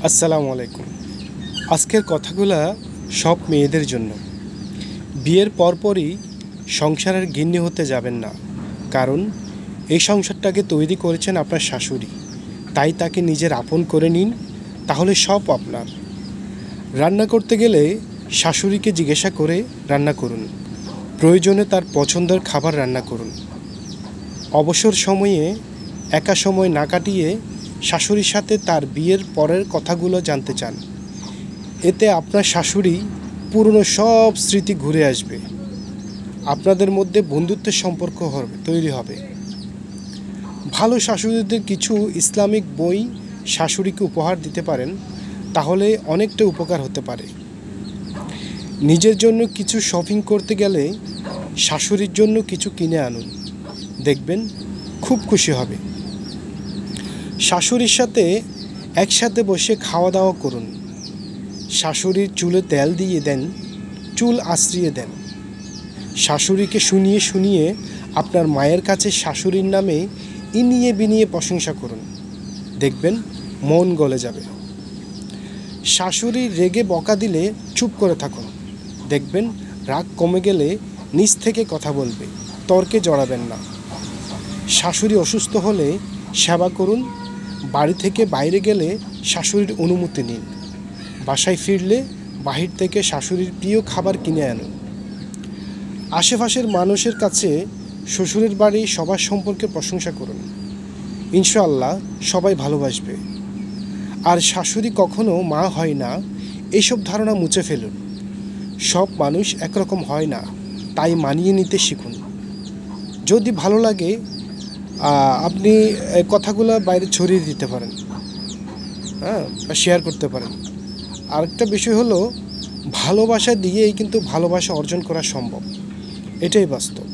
আসসালামু আলাইকুম। আজকের কথাগুলা সব মেয়েদের জন্য। বিয়ের পরপরই সংসারের গিন্নি হতে যাবেন না, কারণ এই সংসারটাকে তৈরি করেছেন আপনার শাশুড়ি। তাই তাকে নিজের আপন করে নিন, তাহলে সব আপনার। রান্না করতে গেলে শাশুড়িকে জিজ্ঞাসা করে রান্না করুন, প্রয়োজনে তার পছন্দের খাবার রান্না করুন। অবসর সময়ে একা সময় না কাটিয়ে শাশুড়ির সাথে তার বিয়ের পরের কথাগুলো জানতে চান। এতে আপনার শাশুড়ি পুরনো সব স্মৃতি ঘুরে আসবে, আপনাদের মধ্যে বন্ধুত্বের সম্পর্ক তৈরি হবে। ভালো শাশুড়িদের কিছু ইসলামিক বই শাশুড়িকে উপহার দিতে পারেন, তাহলে অনেকটা উপকার হতে পারে। নিজের জন্য কিছু শপিং করতে গেলে শাশুড়ির জন্য কিছু কিনে আনুন, দেখবেন খুব খুশি হবে। শাশুড়ির সাথে একসাথে বসে খাওয়া দাওয়া করুন। শাশুড়ির চুলে তেল দিয়ে দেন, চুল আঁচড়িয়ে দেন। শাশুড়িকে শুনিয়ে শুনিয়ে আপনার মায়ের কাছে শাশুড়ির নামে ইনিয়ে বিনিয়ে প্রশংসা করুন, দেখবেন মন গলে যাবে। শাশুড়ি রেগে বকা দিলে চুপ করে থাকুন, দেখবেন রাগ কমে গেলে নিজ থেকে কথা বলবে, তর্কে জড়াবেন না। শাশুড়ি অসুস্থ হলে সেবা করুন। বাড়ি থেকে বাইরে গেলে শাশুড়ির অনুমতি নিন। বাসায় ফিরলে বাহির থেকে শাশুড়ির প্রিয় খাবার কিনে আনুন। আশেপাশের মানুষের কাছে শ্বশুরের বাড়ি সবার সম্পর্কে প্রশংসা করুন, ইনশাআল্লাহ সবাই ভালোবাসবে। আর শাশুড়ি কখনো মা হয় না, এইসব ধারণা মুছে ফেলুন। সব মানুষ একরকম হয় না, তাই মানিয়ে নিতে শিখুন। যদি ভালো লাগে আপনি কথাগুলো বাইরে ছড়িয়ে দিতে পারেন, বা শেয়ার করতে পারেন। আরেকটা বিষয় হলো, ভালোবাসা দিয়েই কিন্তু ভালোবাসা অর্জন করা সম্ভব, এটাই বাস্তব।